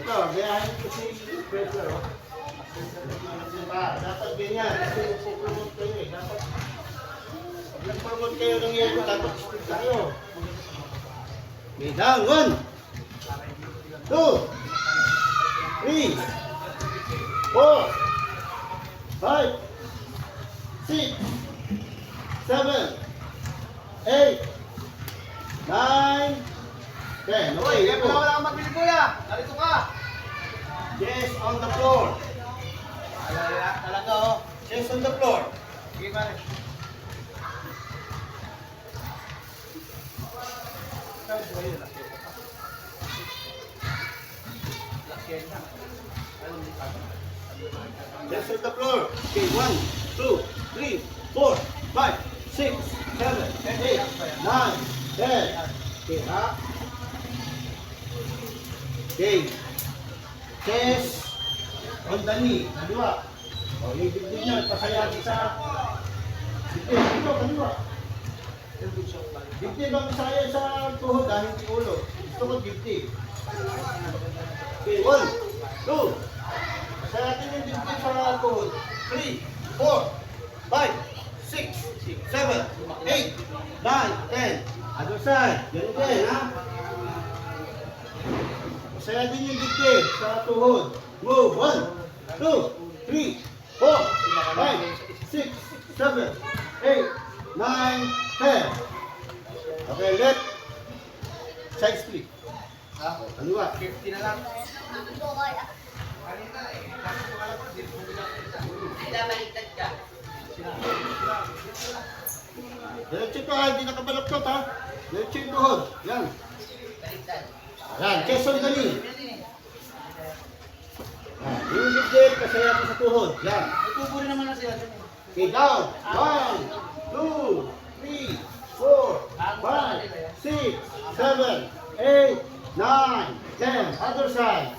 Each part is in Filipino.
ito, gayahin ko si Pedro. Dapat ganyan, kasi promote kayo eh. Dapat, pag nag-promote kayo ng yelo, dapat speed tayo. Okay, down. 1, 2, 3, 4, 5, 6, 7, 8, 9, 10. Okay, Kaya pala wala kang magbili kuya. Narito ka. Chest on the floor. Talaga oh. Chest on the floor. Sige pare. Chest on the floor. Okay, 1, 2, 3, 4, 5, 6, 7, 8, 9, 10. Okay, ha? Okay. Chest on the knee. Kaliwa. O, yung dibdib niya, pasayagi sa dibdib. Dito, kaliwa. Dibdib ang isaya sa tuhod dahil hindi ulo. Gusto ko dibdib. Okay, 1, 2. Pasayagin yung dibdib sa tuhod. 3, 4, 5, 6, 7, 8, 9, 10. Other side. Ganun din, ha? Pasayagin yung dibdib sa tuhod. Move. 1, 2, 3, 4, 5, 6, 7, 8, 9, 10. Okay, left. Side split. Ha? Kaliwa. 50 na lang. Diretso ito ha, hindi nakabaloktot ha. Diretso yung tuhod. Yan. Yan, chest on the knee. Yan, yung dibdib, pasayagin sa tuhod. Yan. Ipupuri naman na siya. Okay, down. 1, 2, 3, 4, 5, 6, 7, 8, 9, 10. Other side.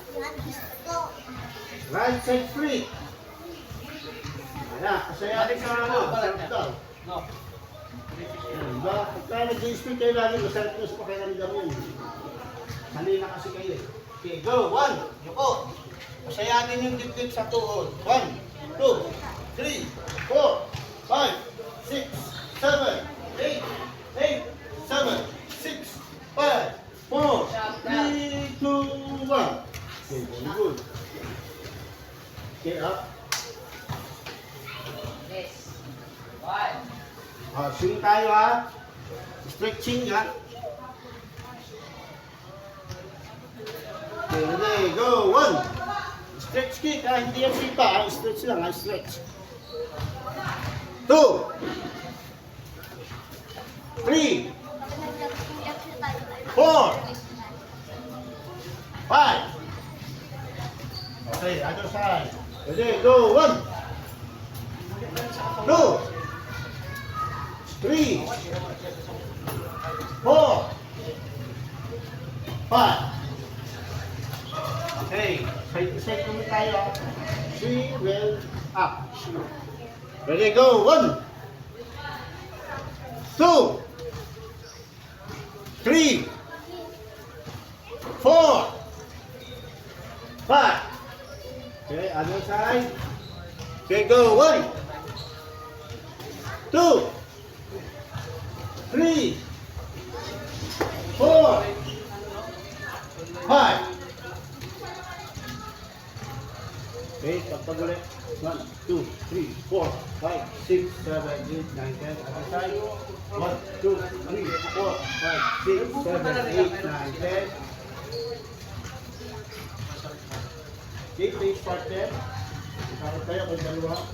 Right side split. Ayan, kasayagin sa ano. Sarap daw. No. Diba? Pagka nag-i-split kayo lagi, masarap nyo sa pakiramdam yun. Mali na kasi kayo eh. Okay, go. 1, yuko. Pasayagin yung dibdib sa tuhod. 1, 2, 3, 4, 5, 6, 7, 8, 8, 7, 6, 5, 4, 3, 2, 1. Okay, very good. Okay, up. Yes. 1. Swing tayo ha. Stretching ha. Okay, ready, go. 1. Stretch kick ha. Hindi yan sipa ha. Stretch lang ha. Stretch. 2. 3. 4. 5. Okay, other side. Ready, go. 1. 2. 3, 4, 5. Okay, side to side naman tayo. 3, well, up. Ready, go. 1, 2, 3, 4, 5. Okay, other side. Okay, go. 1, 2, 3, 4, 5. Okay, pagpag ulit. 1, 2, 3, 4, 5, 6, 7, 8, 9, 10. Other side. 1, 2, 3, 4, 5, 6, 7, 8, 9, 10. Okay, face partner. Ikakot tayo kung dalawa.